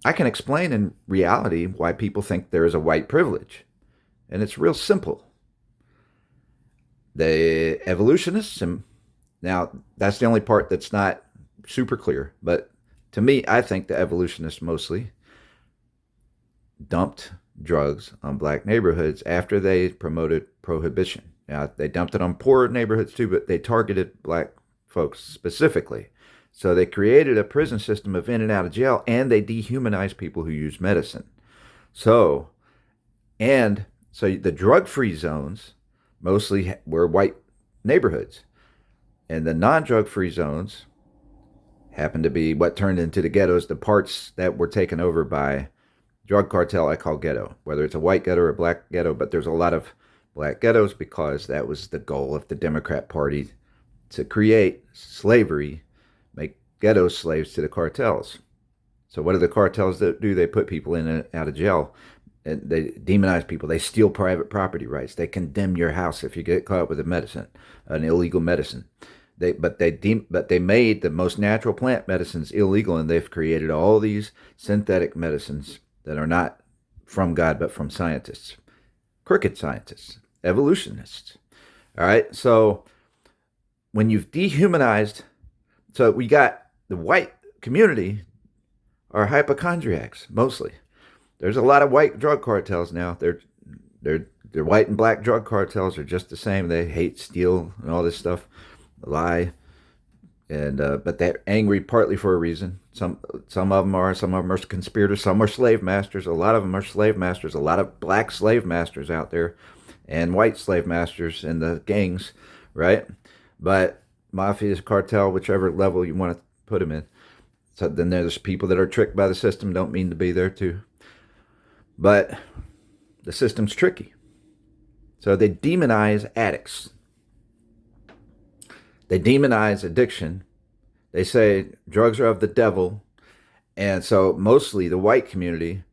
I can explain in reality why people think there is a white privilege. And it's real simple. The evolutionists, and now that's the only part that's not super clear, but to me, I think the evolutionists mostly dumped drugs on black neighborhoods after they promoted prohibition. Now, they dumped it on poor neighborhoods too, but they targeted black folks specifically. So they created a prison system of in and out of jail, and they dehumanized people who use medicine. So, and so the drug free zones mostly were white neighborhoods, and the non drug free zones happened to be what turned into the ghettos, the parts that were taken over by drug cartel I call ghetto, whether it's a white ghetto or a black ghetto, but there's a lot of black ghettos because that was the goal of the Democrat Party to create slavery, make ghetto slaves to the cartels. So what do the cartels do? They put people in and out of jail, and they demonize people. They steal private property rights. They condemn your house if you get caught with a medicine, an illegal medicine. They made the most natural plant medicines illegal, and they've created all these synthetic medicines that are not from God but from scientists, crooked scientists, evolutionists. All right, so when you've dehumanized, so we got the white community are hypochondriacs mostly. There's a lot of white drug cartels now. They're white and black drug cartels are just the same. They hate, steal, and all this stuff, lie, and but they're angry partly for a reason. Some of them are conspirators. Some are slave masters. A lot of them are slave masters. A lot of black slave masters out there, and white slave masters in the gangs, right? But mafia, cartel, whichever level you want to put them in. So then there's people that are tricked by the system, don't mean to be there too. But the system's tricky. So they demonize addicts. They demonize addiction. They say drugs are of the devil. And so mostly the white community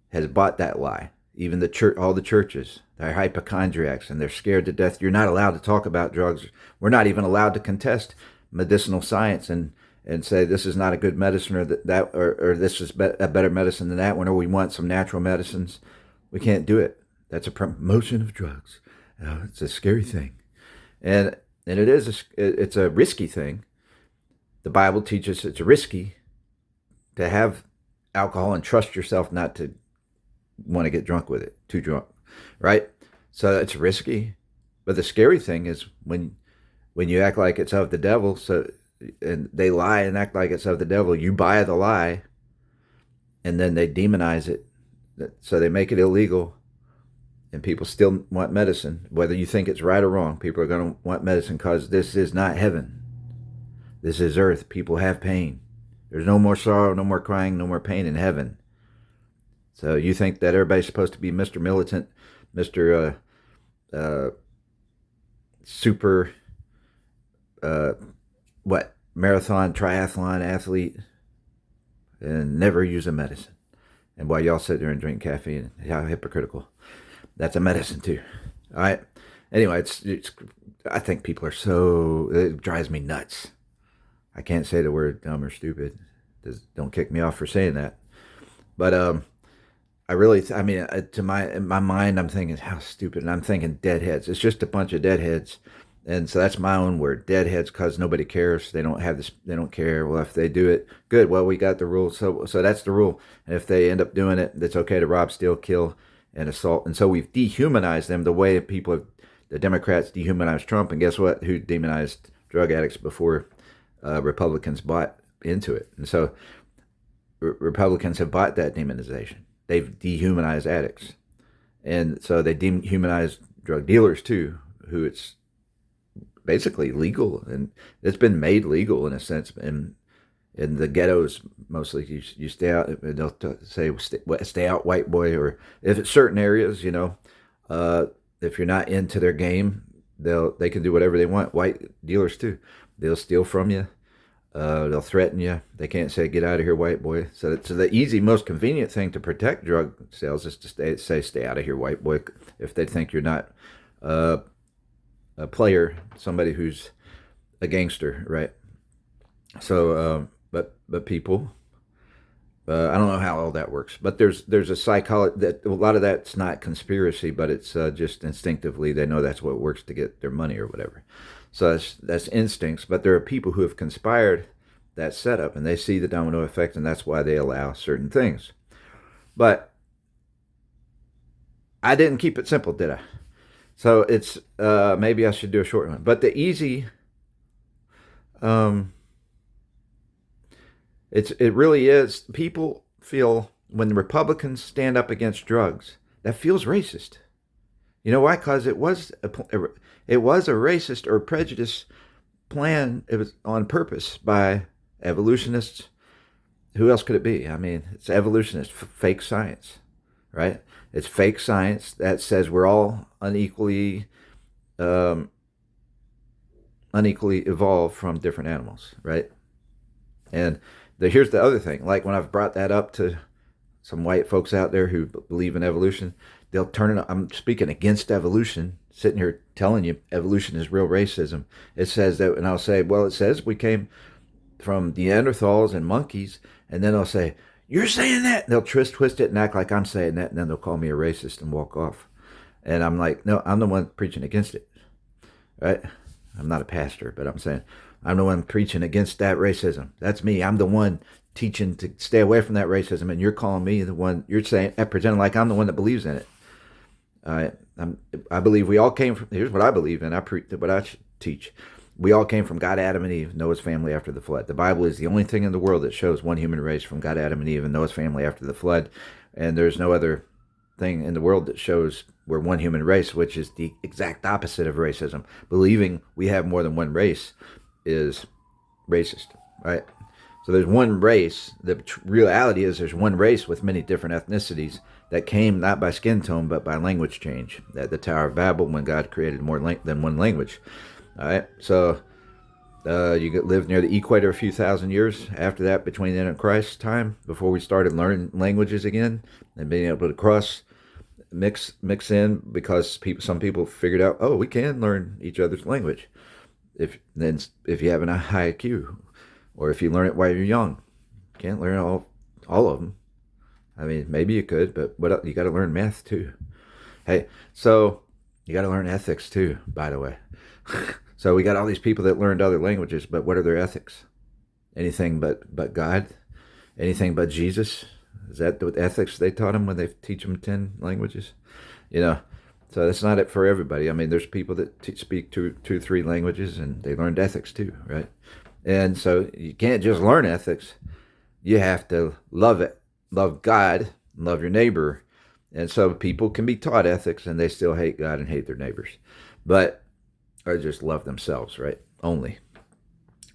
has bought that lie. Even the church, all the churches, they're hypochondriacs and they're scared to death. You're not allowed to talk about drugs. We're not even allowed to contest medicinal science and say this is not a good medicine or or this is a better medicine than that one, or we want some natural medicines. We can't do it. That's a promotion of drugs. It's a scary thing, and it's a risky thing. The Bible teaches it's risky to have alcohol and trust yourself not to want to get drunk with it, too drunk, right? So it's risky. But the scary thing is when you act like it's of the devil, so and they lie and act like it's of the devil, you buy the lie, and then they demonize it. So they make it illegal, and people still want medicine. Whether you think it's right or wrong, people are going to want medicine because this is not heaven. This is earth. People have pain. There's no more sorrow, no more crying, no more pain in heaven. So you think that everybody's supposed to be Mr. Militant, Mr. Super, uh, what, marathon, triathlon athlete, and never use a medicine. And while y'all sit there and drink caffeine, how hypocritical. That's a medicine too. All right. Anyway, it's I think people are so, it drives me nuts. I can't say the word dumb or stupid. Don't kick me off for saying that. But I really, I mean, in my mind, I'm thinking how stupid, and I'm thinking deadheads. It's just a bunch of deadheads, and so that's my own word, deadheads, because nobody cares. They don't have this. They don't care. Well, if they do it, good. Well, we got the rule, so that's the rule. And if they end up doing it, it's okay to rob, steal, kill, and assault. And so we've dehumanized them the way people have. The Democrats dehumanized Trump, and guess what? Who demonized drug addicts before Republicans bought into it? And so Republicans have bought that demonization. They've dehumanized addicts, and so they dehumanize drug dealers too, who it's basically legal, and it's been made legal in a sense. In the ghettos, mostly, you stay out. They'll say stay out, white boy, or if it's certain areas, if you're not into their game, they can do whatever they want. White dealers too, they'll steal from you. They'll threaten you. They can't say, "Get out of here, white boy." So the easy, most convenient thing to protect drug sales is to stay out of here, white boy." If they think you're not a player, somebody who's a gangster, right? So, but people I don't know how all that works, but there's a psychology that a lot of that's not conspiracy, but it's just instinctively they know that's what works to get their money or whatever. So that's instincts. But there are people who have conspired that setup, and they see the domino effect, and that's why they allow certain things. But I didn't keep it simple, did I? So it's maybe I should do a short one. But the easy, um, it really is. People feel when the Republicans stand up against drugs, that feels racist. You know why? Because it was a racist or prejudice plan. It was on purpose by evolutionists. Who else could it be? I mean, it's evolutionist, fake science, right? It's fake science that says we're all um, unequally evolved from different animals, right? And here's the other thing. Like when I've brought that up to some white folks out there who believe in evolution, they'll turn it. I'm speaking against evolution, sitting here telling you evolution is real racism. It says that, and I'll say, well, it says we came from Neanderthals and monkeys, and then I'll say, you're saying that? And they'll twist it and act like I'm saying that, and then they'll call me a racist and walk off. And I'm like, no, I'm the one preaching against it, right? I'm not a pastor, but I'm saying I'm the one preaching against that racism. That's me. I'm the one teaching to stay away from that racism, and you're calling me the one. You're saying, pretending like I'm the one that believes in it. I believe we all came from. Here's what I believe in. What I teach. We all came from God, Adam, and Eve, Noah's family after the flood. The Bible is the only thing in the world that shows one human race from God, Adam, and Eve, and Noah's family after the flood. And there's no other thing in the world that shows we're one human race, which is the exact opposite of racism. Believing we have more than one race is racist, right? So there's one race. The reality is there's one race with many different ethnicities that came not by skin tone, but by language change. At the Tower of Babel, when God created more than one language. All right, so you lived near the equator a few thousand years after that, between then and Christ's time, before we started learning languages again and being able to mix in, because some people figured out, oh, we can learn each other's language if you have a high IQ, or if you learn it while you're young. You can't learn all of them. I mean, maybe you could, but you got to learn math too. Hey, so you got to learn ethics too, by the way. So we got all these people that learned other languages, but what are their ethics? Anything but God? Anything but Jesus? Is that what ethics they taught them when they teach them 10 languages? You know, so that's not it for everybody. I mean, there's people that speak two, 3 languages, and they learned ethics too, right? And so you can't just learn ethics. You have to love it, love God, love your neighbor. And so people can be taught ethics and they still hate God and hate their neighbors, or just love themselves, right? Only.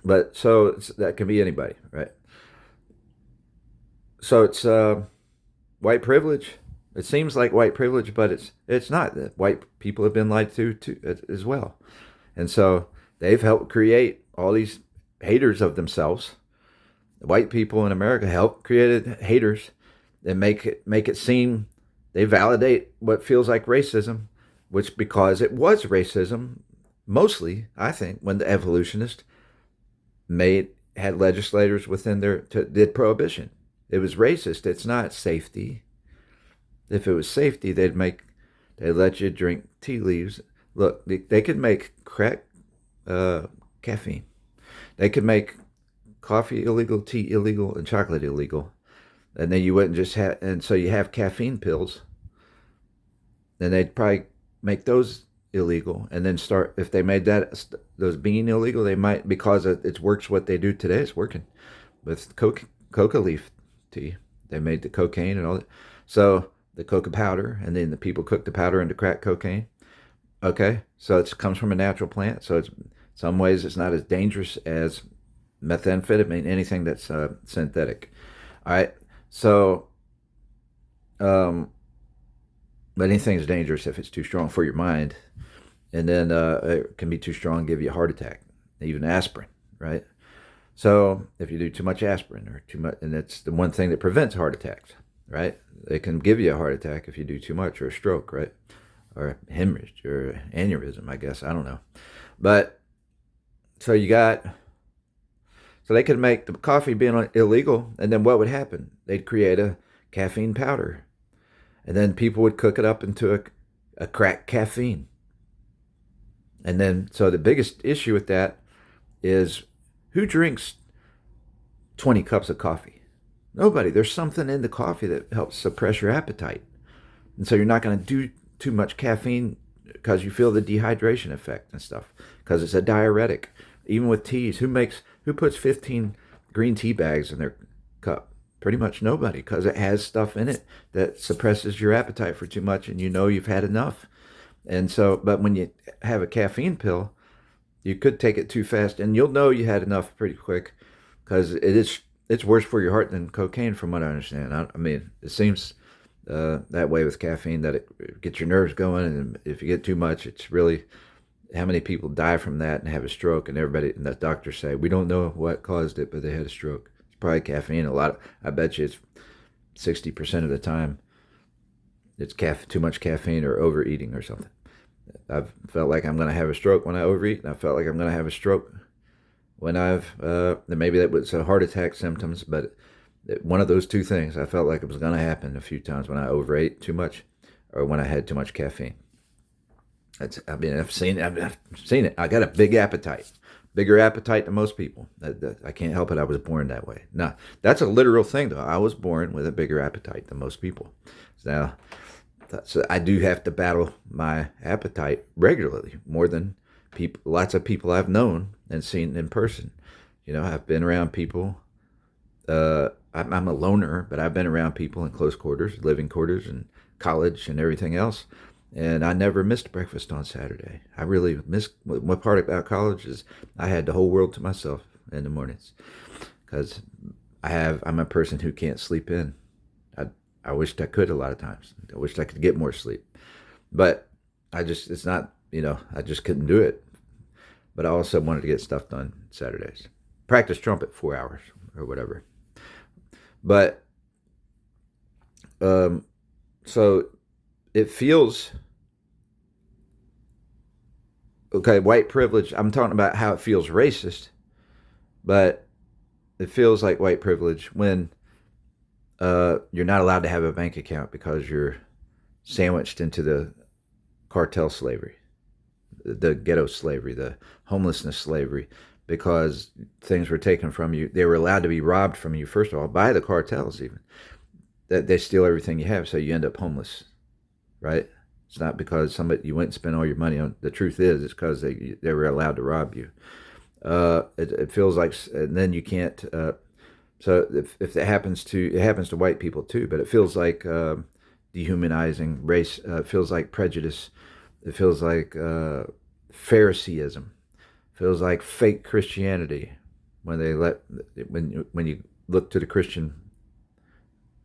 But so that can be anybody, right? So it's white privilege. It seems like white privilege, but it's not. White people have been lied to as well, and so they've helped create all these haters of themselves. White people in America help create haters and make it seem they validate what feels like racism, which, because it was racism mostly, I think, when the evolutionists had legislators within did prohibition. It was racist. It's not safety. If it was safety, they'd let you drink tea leaves. Look, they could make crack, caffeine. They could make coffee illegal, tea illegal, and chocolate illegal. And then you wouldn't just have, and so you have caffeine pills. Then they'd probably make those illegal, and then if they made those being illegal, they might, because it works what they do today. It's working with coca leaf tea. They made the cocaine and all that. So the coca powder, and then the people cook the powder into crack cocaine. Okay, so it comes from a natural plant. So it's, in some ways, it's not as dangerous as methamphetamine, anything that's synthetic. All right, so but anything is dangerous if it's too strong for your mind. And then it can be too strong, give you a heart attack, even aspirin, right? So if you do too much aspirin or too much, and it's the one thing that prevents heart attacks, right? It can give you a heart attack if you do too much, or a stroke, right? Or hemorrhage or aneurysm, I guess. I don't know. But so So they could make the coffee being illegal, and then what would happen? They'd create a caffeine powder, and then people would cook it up into a crack caffeine. And then, so the biggest issue with that is who drinks 20 cups of coffee? Nobody. There's something in the coffee that helps suppress your appetite. And so you're not going to do too much caffeine because you feel the dehydration effect and stuff, because it's a diuretic. Even with teas, who puts 15 green tea bags in their cup? Pretty much nobody, because it has stuff in it that suppresses your appetite for too much, and you know you've had enough. And so, but when you have a caffeine pill, you could take it too fast, and you'll know you had enough pretty quick, because it's worse for your heart than cocaine, from what I understand. I mean, it seems that way with caffeine, that it gets your nerves going, and if you get too much, it's really, how many people die from that and have a stroke, and everybody and the doctors say we don't know what caused it, but they had a stroke. It's probably caffeine. I bet you it's 60% of the time it's too much caffeine or overeating or something. I've felt like I'm going to have a stroke when I overeat, and I felt like I'm going to have a stroke when maybe that was a heart attack symptoms, but one of those two things, I felt like it was going to happen a few times when I overate too much or when I had too much caffeine. I've seen it. I got a big appetite, bigger appetite than most people. I can't help it. I was born that way. Now, that's a literal thing, though. I was born with a bigger appetite than most people. Now, so I do have to battle my appetite regularly, more than lots of people I've known and seen in person. I've been around people. I'm a loner, but I've been around people in close quarters, living quarters, and college and everything else. And I never missed breakfast on Saturday. I really missed. What part about college is I had the whole world to myself in the mornings, because I'm a person who can't sleep in. I wished I could a lot of times. I wished I could get more sleep, but I just couldn't do it. But I also wanted to get stuff done Saturdays. Practice trumpet 4 hours or whatever. But so it feels okay. White privilege. I'm talking about how it feels racist, but it feels like white privilege when you're not allowed to have a bank account because you're sandwiched into the cartel slavery, the ghetto slavery, the homelessness slavery, because things were taken from you. They were allowed to be robbed from you, first of all, by the cartels even. That they steal everything you have, so you end up homeless, right? It's not because you went and spent all your money on. The truth is, it's because they were allowed to rob you. It feels like, and then you can't. So if it happens to white people too, but it feels like dehumanizing race. It feels like prejudice. It feels like Phariseeism. It feels like fake Christianity when you look to the Christian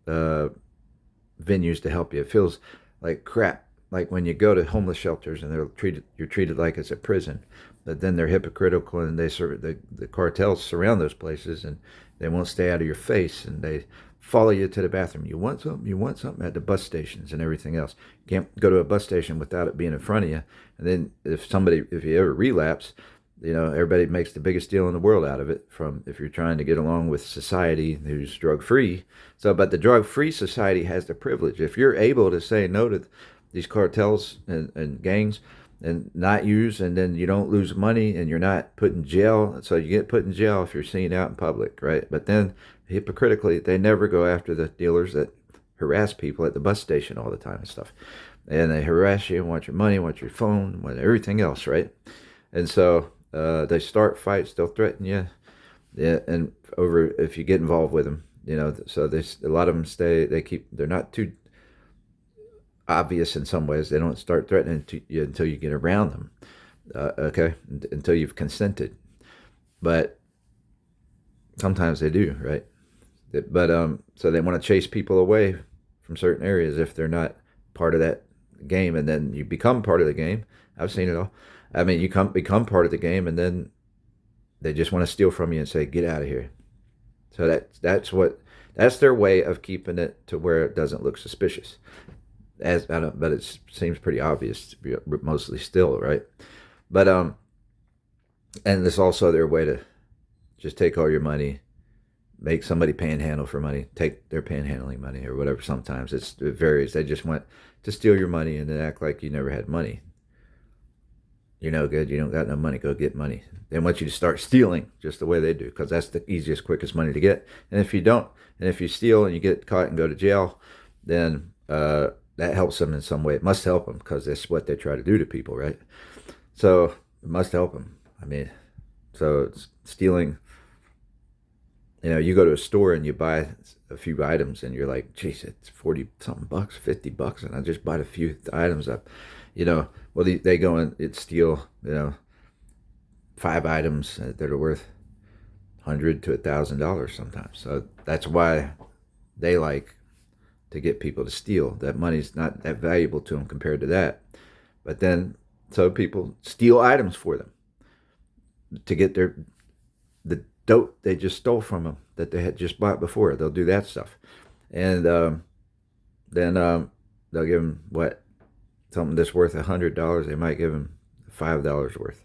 venues to help you. It feels like crap. Like when you go to homeless shelters and you're treated like it's a prison, but then they're hypocritical, and the cartels surround those places, and they won't stay out of your face, and they follow you to the bathroom. You want something at the bus stations and everything else. You can't go to a bus station without it being in front of you. And then if you ever relapse, everybody makes the biggest deal in the world out of it, from if you're trying to get along with society who's drug-free. But the drug-free society has the privilege. If you're able to say no to these cartels and gangs and not use, and then you don't lose money and you're not put in jail. So you get put in jail if you're seen out in public, right? But then hypocritically, they never go after the dealers that harass people at the bus station all the time and stuff. And they harass you and want your money, want your phone, want everything else, right? And so they start fights, they'll threaten you, yeah, and over if you get involved with them, so a lot of them they're not too obvious in some ways. They don't start threatening you until you get around them, okay, until you've consented. But sometimes they do, right? But so they want to chase people away from certain areas if they're not part of that game, and then you become part of the game. I've seen it all. I mean, you become part of the game, and then they just want to steal from you and say, "Get out of here." So that's their way of keeping it to where it doesn't look suspicious. But it seems pretty obvious to be mostly still, right? But and it's also their way to just take all your money, make somebody panhandle for money, take their panhandling money or whatever. Sometimes it varies. They just want to steal your money and then act like you never had money. You're no good. You don't got no money. Go get money. They want you to start stealing just the way they do, because that's the easiest, quickest money to get. And if you don't, and if you steal and you get caught and go to jail, then that helps them in some way. It must help them, because that's what they try to do to people, right? So it must help them. I mean, so it's stealing. You go to a store and you buy a few items and you're like, geez, it's 40 something bucks, 50 bucks, and I just bought a few items up. Well, they go and steal, 5 items that are worth $100 to $1,000 sometimes. So that's why they like to get people to steal. That money's not that valuable to them compared to that. But then, so people steal items for them to get the dope they just stole from them that they had just bought before. They'll do that stuff. And then they'll give them something that's worth $100. They might give them $5 worth.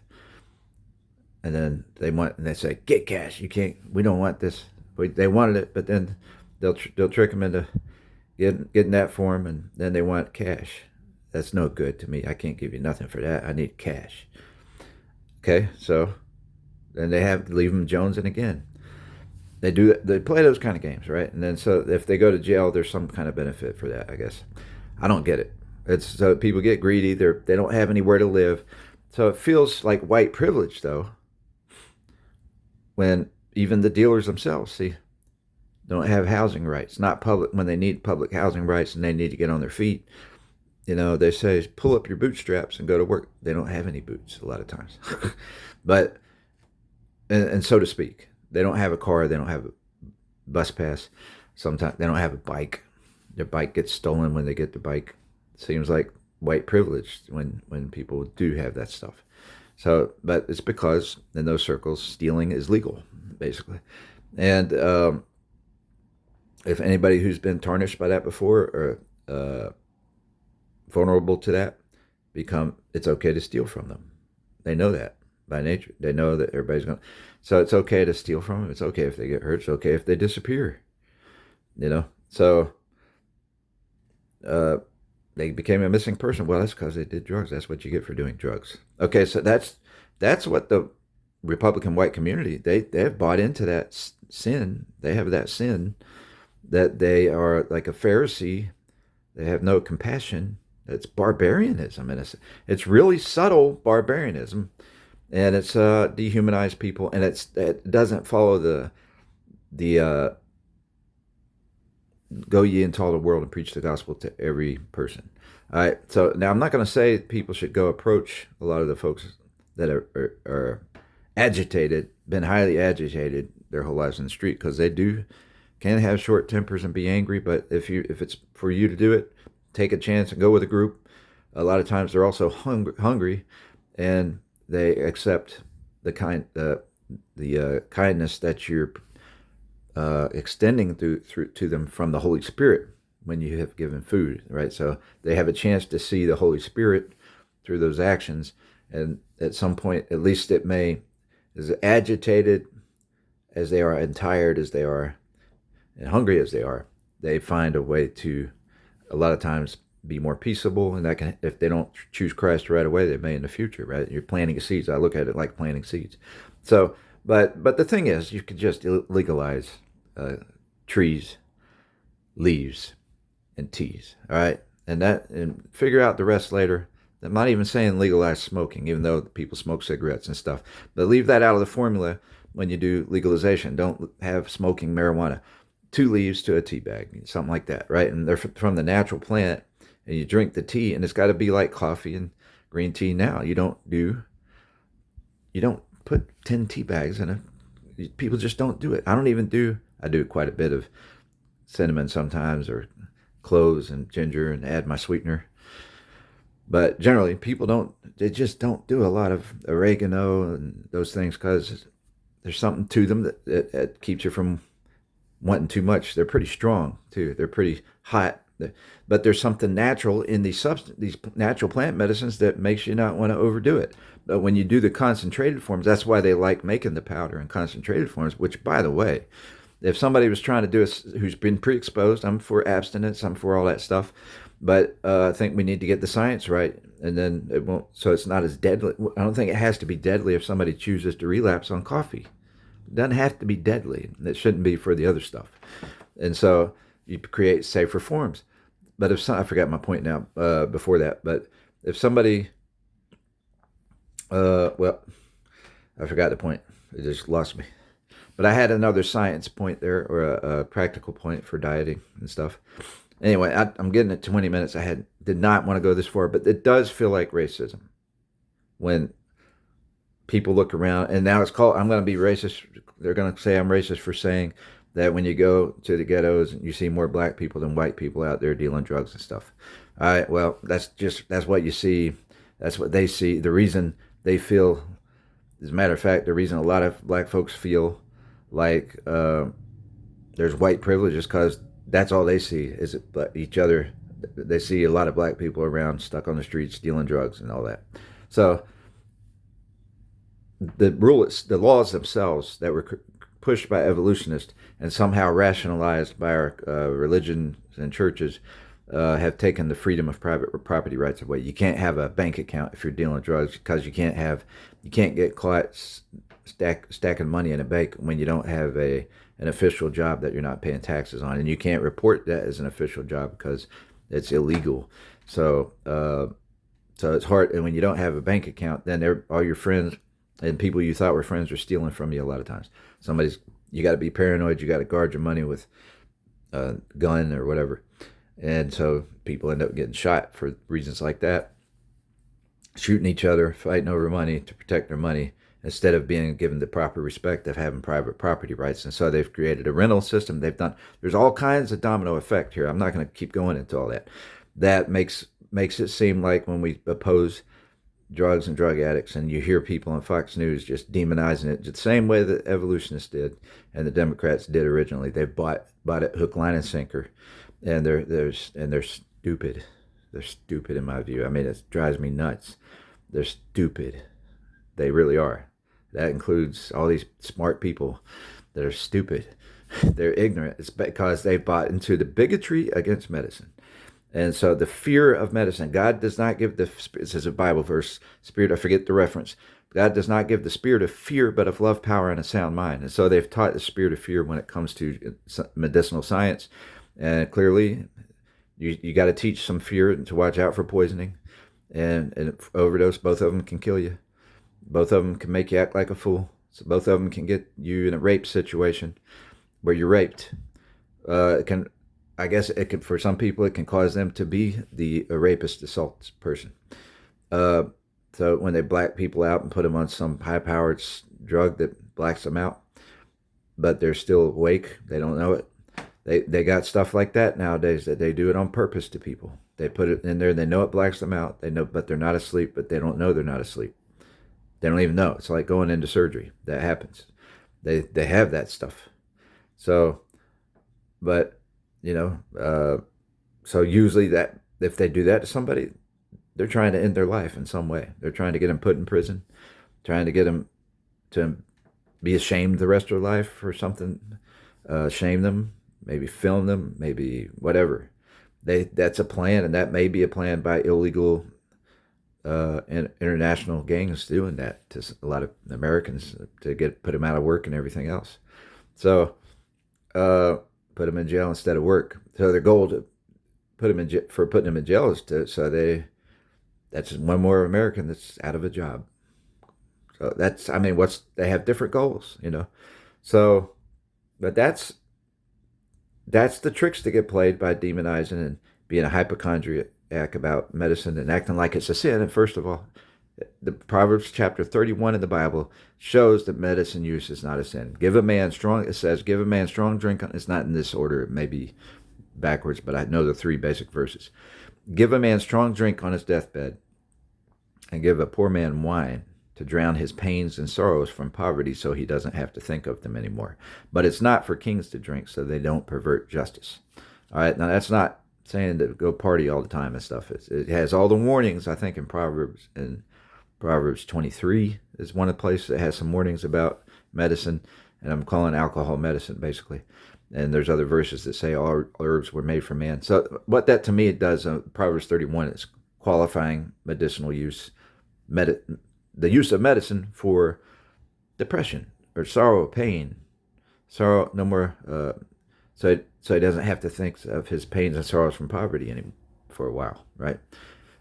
And then they say, get cash. We don't want this. They wanted it, but then they'll trick them into getting that for them, and then they want cash. That's no good to me. I can't give you nothing for that. I need cash. Okay, so then they leave them jonesing again. They play those kind of games, right? And then so if they go to jail, there's some kind of benefit for that, I guess. I don't get it. It's so people get greedy. They don't have anywhere to live. So it feels like white privilege, though, when even the dealers themselves, don't have housing rights. Not public, when they need public housing rights and they need to get on their feet. They say, pull up your bootstraps and go to work. They don't have any boots a lot of times. But, and so to speak, they don't have a car. They don't have a bus pass. Sometimes they don't have a bike. Their bike gets stolen when they get the bike. Seems like white privilege when people do have that stuff. So, but it's because in those circles, stealing is legal, basically. And if anybody who's been tarnished by that before or vulnerable to that, it's okay to steal from them. They know that by nature. They know that everybody's going. So it's okay to steal from them. It's okay if they get hurt. It's okay if they disappear. So they became a missing person. Well, that's because they did drugs. That's what you get for doing drugs. Okay, so that's what the Republican white community, they have bought into that sin. They have that sin that they are like a Pharisee. They have no compassion. It's barbarianism, and it's really subtle barbarianism, and it's dehumanized people, and it doesn't follow the go ye into all the world and preach the gospel to every person. All right. So now I'm not going to say people should go approach a lot of the folks that are agitated, been highly agitated their whole lives in the street, because they can have short tempers and be angry. But if it's for you to do it, take a chance and go with a group. A lot of times they're also hungry, and they accept the kindness that you're extending through to them from the Holy Spirit when you have given food, right? So they have a chance to see the Holy Spirit through those actions, and at some point, at least as agitated as they are and tired as they are and hungry as they are, they find a way to, a lot of times, be more peaceable, and that can, if they don't choose Christ right away, they may in the future, right? You're planting seeds. I look at it like planting seeds. So, but the thing is, you could just legalize trees, leaves, and teas, all right? And figure out the rest later. I'm not even saying legalize smoking, even though people smoke cigarettes and stuff. But leave that out of the formula when you do legalization. Don't have smoking marijuana. 2 leaves to a tea bag, something like that, right? And they're from the natural plant, and you drink the tea, and it's got to be like coffee and green tea now. You don't put 10 tea bags in it. People just don't do it. I do quite a bit of cinnamon sometimes, or cloves and ginger, and add my sweetener. But generally, they just don't do a lot of oregano and those things, because there's something to them that keeps you from wanting too much. They're pretty strong, too. They're pretty hot But there's something natural in these natural plant medicines that makes you not want to overdo it. But when you do the concentrated forms, that's why they like making the powder in concentrated forms. Which, by the way, if somebody was trying to do it who's been pre-exposed, I'm for abstinence, I'm for all that stuff, but I think we need to get the science right, and then it won't. So it's not as deadly. I don't think it has to be deadly if somebody chooses to relapse on coffee. It doesn't have to be deadly. It shouldn't be for the other stuff. And so you create safer forms. But if I forgot my point now before that. But if somebody, well, I forgot the point. It just lost me. But I had another science point there, or a practical point for dieting and stuff. Anyway, I'm getting at 20 minutes. Did not want to go this far, but it does feel like racism when people look around. And now it's called, I'm going to be racist. They're going to say I'm racist for saying that when you go to the ghettos, you see more black people than white people out there dealing drugs and stuff. All right, well, that's what you see. That's what they see. The reason they feel, as a matter of fact, the reason a lot of black folks feel like there's white privilege is because that's all they see is each other. They see a lot of black people around stuck on the streets dealing drugs and all that. So the laws themselves that were pushed by evolutionists and somehow rationalized by our religions and churches have taken the freedom of private property rights away. You can't have a bank account if you're dealing drugs because you can't get caught stacking money in a bank when you don't have an official job that you're not paying taxes on, and you can't report that as an official job because it's illegal. So it's hard, and when you don't have a bank account, then all your friends and people you thought were friends are stealing from you a lot of times. You got to be paranoid. You got to guard your money with a gun or whatever, and so people end up getting shot for reasons like that, shooting each other, fighting over money to protect their money, instead of being given the proper respect of having private property rights. And so they've created a rental system. There's all kinds of domino effect here. I'm not going to keep going into all that. That makes it seem like when we oppose drugs and drug addicts, and you hear people on Fox News just demonizing it the same way that evolutionists did and the Democrats did originally. They've bought it hook, line, and sinker, and they're stupid. They're stupid in my view. I mean, it drives me nuts. They're stupid. They really are. That includes all these smart people that are stupid. They're ignorant. It's because they bought into the bigotry against medicine. And so the fear of medicine, God does not give this is a Bible verse, spirit, I forget the reference. God does not give the spirit of fear, but of love, power, and a sound mind. And so they've taught the spirit of fear when it comes to medicinal science. And clearly, you got to teach some fear to watch out for poisoning and overdose. Both of them can kill you. Both of them can make you act like a fool. So both of them can get you in a rape situation where you're raped. I guess it can, for some people, it can cause them to be a rapist, assault person. So when they black people out and put them on some high-powered drug that blacks them out, but they're still awake, they don't know it. They got stuff like that nowadays that they do it on purpose to people. They put it in there, they know it blacks them out. They know, but they're not asleep, but they don't know they're not asleep. They don't even know. It's like going into surgery. That happens. They have that stuff. So, but so usually that if they do that to somebody, they're trying to end their life in some way. They're trying to get them put in prison, trying to get them to be ashamed the rest of their life for something, shame them, maybe film them, maybe whatever. That's a plan, and that may be a plan by illegal international gangs doing that to a lot of Americans to put them out of work and everything else. So put them in jail instead of work. So their goal to put them in for putting them in jail is that's one more American that's out of a job. So they have different goals, So, but that's the tricks that get played by demonizing and being a hypochondriac about medicine and acting like it's a sin. And first of all, the Proverbs chapter 31 in the Bible shows that medicine use is not a sin. It says, give a man strong drink. It's not in this order. It may be backwards, but I know the three basic verses. Give a man strong drink on his deathbed, and give a poor man wine to drown his pains and sorrows from poverty so he doesn't have to think of them anymore. But it's not for kings to drink so they don't pervert justice. All right, now that's not saying to go party all the time and stuff. It has all the warnings, I think, in Proverbs. And Proverbs 23 is one of the places that has some warnings about medicine. And I'm calling alcohol medicine, basically. And there's other verses that say all herbs were made for man. So what that to me it does, Proverbs 31 is qualifying medicinal use, the use of medicine for depression or sorrow, pain, sorrow, no more. So he doesn't have to think of his pains and sorrows from poverty anymore for a while, right?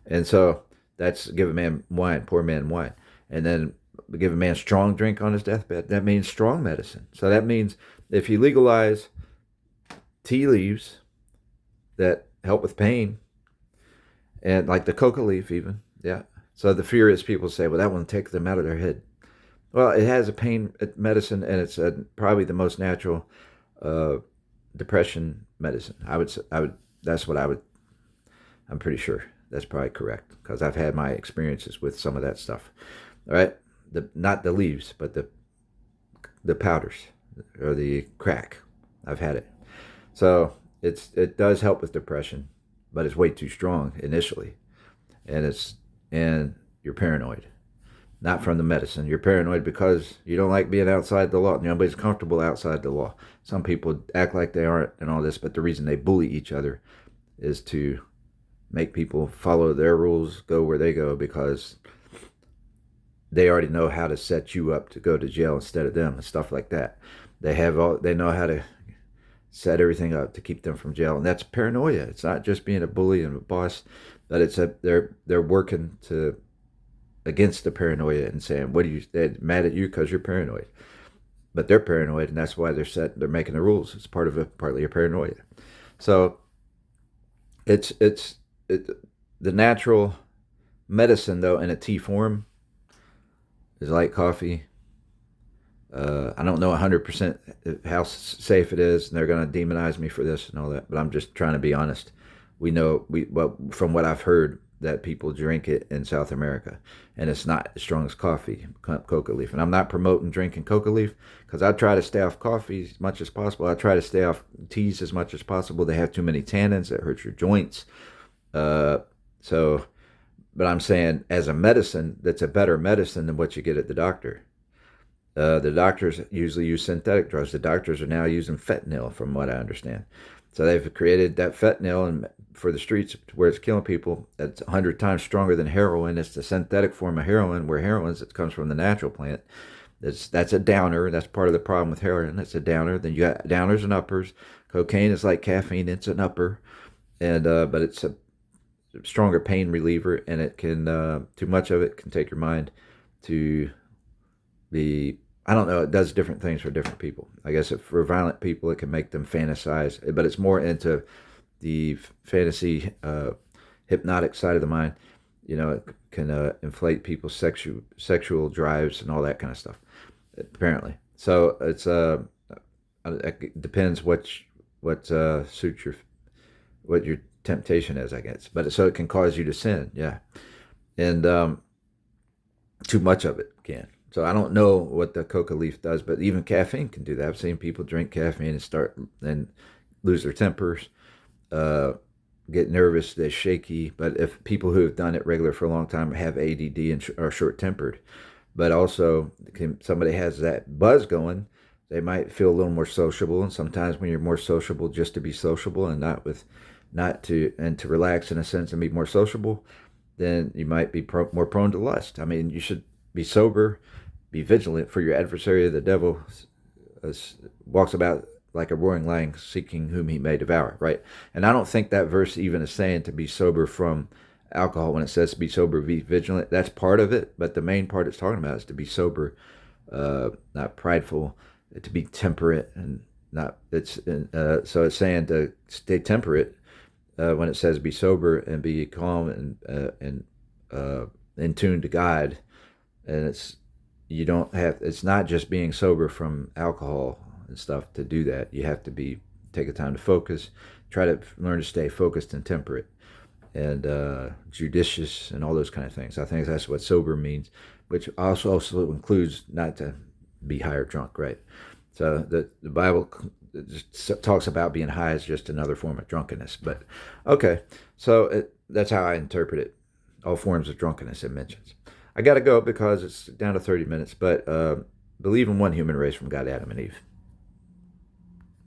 And so that's give a man wine, poor man wine, and then give a man strong drink on his deathbed. That means strong medicine. So that means if you legalize tea leaves that help with pain, and like the coca leaf, even, yeah. So the fear is people say, well, that one take them out of their head. Well, it has a pain medicine, and it's probably the most natural depression medicine. I would. That's what I would. I'm pretty sure that's probably correct because I've had my experiences with some of that stuff. All right, not the leaves, but the powders or the crack. I've had it. So it does help with depression, but it's way too strong initially, and you're paranoid. Not from the medicine. You're paranoid because you don't like being outside the law. Nobody's comfortable outside the law. Some people act like they aren't and all this, but the reason they bully each other is to make people follow their rules, go where they go, because they already know how to set you up to go to jail instead of them and stuff like that. They know how to set everything up to keep them from jail, and that's paranoia. It's not just being a bully and a boss, but they're working against the paranoia and saying, they're mad at you because you're paranoid. But they're paranoid, and that's why they're making the rules. It's partly a paranoia. So it's the natural medicine, though, in a tea form is like coffee. I don't know 100% how safe it is, and they're going to demonize me for this and all that, but I'm just trying to be honest. We know, from what I've heard, that people drink it in South America, and it's not as strong as coffee, coca leaf. And I'm not promoting drinking coca leaf because I try to stay off coffee as much as possible. I try to stay off teas as much as possible. They have too many tannins that hurt your joints. But I'm saying as a medicine, that's a better medicine than what you get at the doctor. The doctors usually use synthetic drugs. The doctors are now using fentanyl, from what I understand. So they've created that fentanyl and for the streets where it's killing people. It's 100 times stronger than heroin. It's the synthetic form of heroin, where heroin comes from the natural plant. That's a downer. That's part of the problem with heroin. It's a downer. Then you got downers and uppers. Cocaine is like caffeine. It's an upper, and but it's a stronger pain reliever, and it can too much of it can take your mind to be. I don't know. It does different things for different people. I guess for violent people, it can make them fantasize, but it's more into the fantasy, hypnotic side of the mind. It can inflate people's sexual drives and all that kind of stuff, apparently. So it depends what suits what your temptation is, I guess. But so it can cause you to sin, yeah, and too much of it can. So I don't know what the coca leaf does, but even caffeine can do that. I've seen people drink caffeine and lose their tempers, get nervous, they're shaky. But if people who have done it regular for a long time have ADD and are short-tempered, but also somebody has that buzz going, they might feel a little more sociable. And sometimes when you're more sociable, just to be sociable and to relax in a sense and be more sociable, then you might be more prone to lust. I mean, you should be sober, be vigilant, for your adversary, the devil, walks about like a roaring lion, seeking whom he may devour, right? And I don't think that verse even is saying to be sober from alcohol. When it says to be sober, be vigilant, that's part of it, but the main part it's talking about is to be sober, not prideful, to be temperate, and not. So it's saying to stay temperate when it says be sober and be calm and in tune to God. And it's not just being sober from alcohol and stuff to do that. You have to take the time to focus, try to learn to stay focused and temperate and judicious and all those kind of things. I think that's what sober means, which also includes not to be high or drunk, right? So the Bible it just talks about being high as just another form of drunkenness. But okay, so that's how I interpret it. All forms of drunkenness it mentions. I got to go because it's down to 30 minutes. But believe in one human race from God, Adam, and Eve.